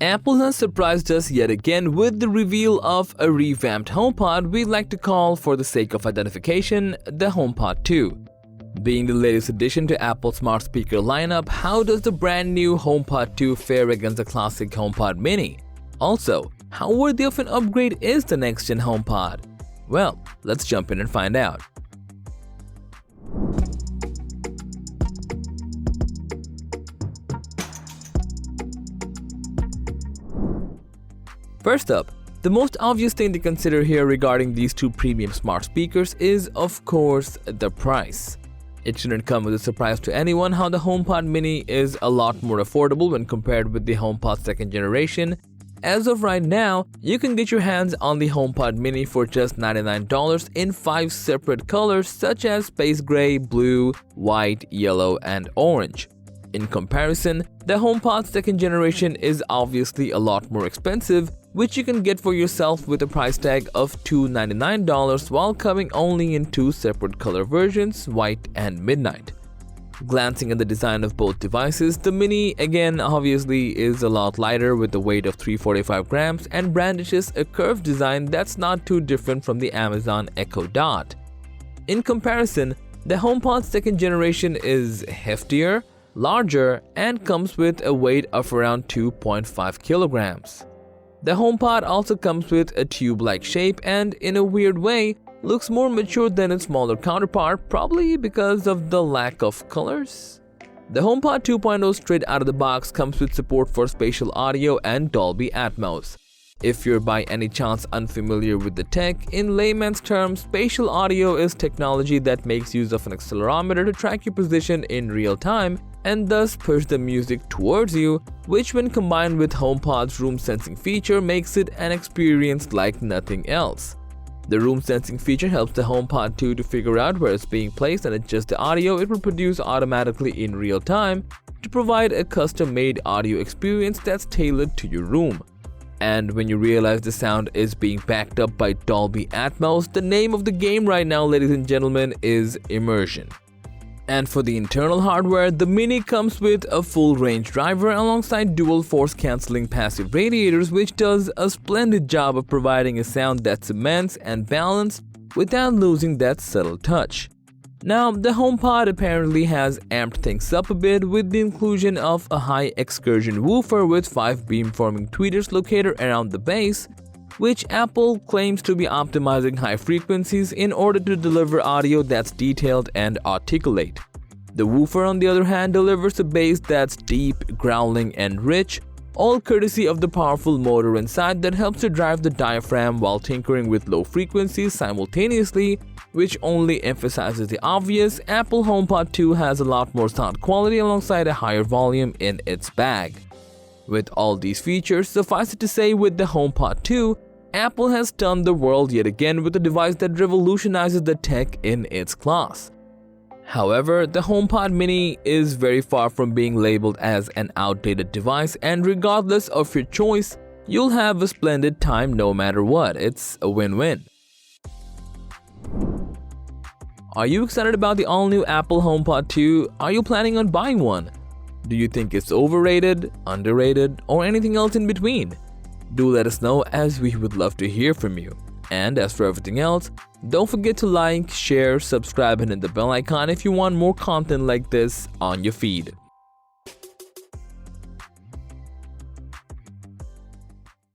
Apple has surprised us yet again with the reveal of a revamped HomePod we like to call, for the sake of identification, the HomePod 2. Being the latest addition to Apple's smart speaker lineup, how does the brand new HomePod 2 fare against the classic HomePod Mini? Also, how worthy of an upgrade is the next-gen HomePod? Well, let's jump in and find out. First up, the most obvious thing to consider here regarding these two premium smart speakers is, of course, the price. It shouldn't come as a surprise to anyone how the HomePod Mini is a lot more affordable when compared with the HomePod 2nd generation. As of right now, you can get your hands on the HomePod Mini for just $99 in 5 separate colors such as space gray, blue, white, yellow, and orange. In comparison, the HomePod 2nd generation is obviously a lot more expensive, which you can get for yourself with a price tag of $299 while coming only in 2 separate color versions, white and midnight. Glancing at the design of both devices, the Mini again obviously is a lot lighter with a weight of 345 grams and brandishes a curved design that's not too different from the Amazon Echo Dot. In comparison, the HomePod 2nd generation is heftier, larger, and comes with a weight of around 2.5 kilograms. The HomePod also comes with a tube-like shape and, in a weird way, looks more mature than its smaller counterpart, probably because of the lack of colors. The HomePod 2.0 straight out of the box comes with support for spatial audio and Dolby Atmos. If you're by any chance unfamiliar with the tech, in layman's terms, spatial audio is technology that makes use of an accelerometer to track your position in real time and thus push the music towards you, which when combined with HomePod's room sensing feature makes it an experience like nothing else. The room sensing feature helps the HomePod 2 to figure out where it's being placed and adjust the audio it will produce automatically in real time to provide a custom-made audio experience that's tailored to your room. And when you realize the sound is being backed up by Dolby Atmos, the name of the game right now, ladies and gentlemen, is immersion. And for the internal hardware, the Mini comes with a full range driver alongside dual force cancelling passive radiators, which does a splendid job of providing a sound that's immense and balanced without losing that subtle touch. Now, the HomePod apparently has amped things up a bit with the inclusion of a high Excursion woofer with 5 beamforming tweeters located around the base, which Apple claims to be optimizing high frequencies in order to deliver audio that's detailed and articulate. The woofer, on the other hand, delivers a bass that's deep, growling, and rich, all courtesy of the powerful motor inside that helps to drive the diaphragm while tinkering with low frequencies simultaneously, which only emphasizes the obvious. Apple HomePod 2 has a lot more sound quality alongside a higher volume in its bag. With all these features, suffice it to say, with the HomePod 2, Apple has stunned the world yet again with a device that revolutionizes the tech in its class. However, the HomePod Mini is very far from being labeled as an outdated device, and regardless of your choice, you'll have a splendid time no matter what. It's a win-win. Are you excited about the all-new Apple HomePod 2? Are you planning on buying one? Do you think it's overrated, underrated, or anything else in between? Do let us know, as we would love to hear from you. And as for everything else, don't forget to like, share, subscribe, and hit the bell icon if you want more content like this on your feed.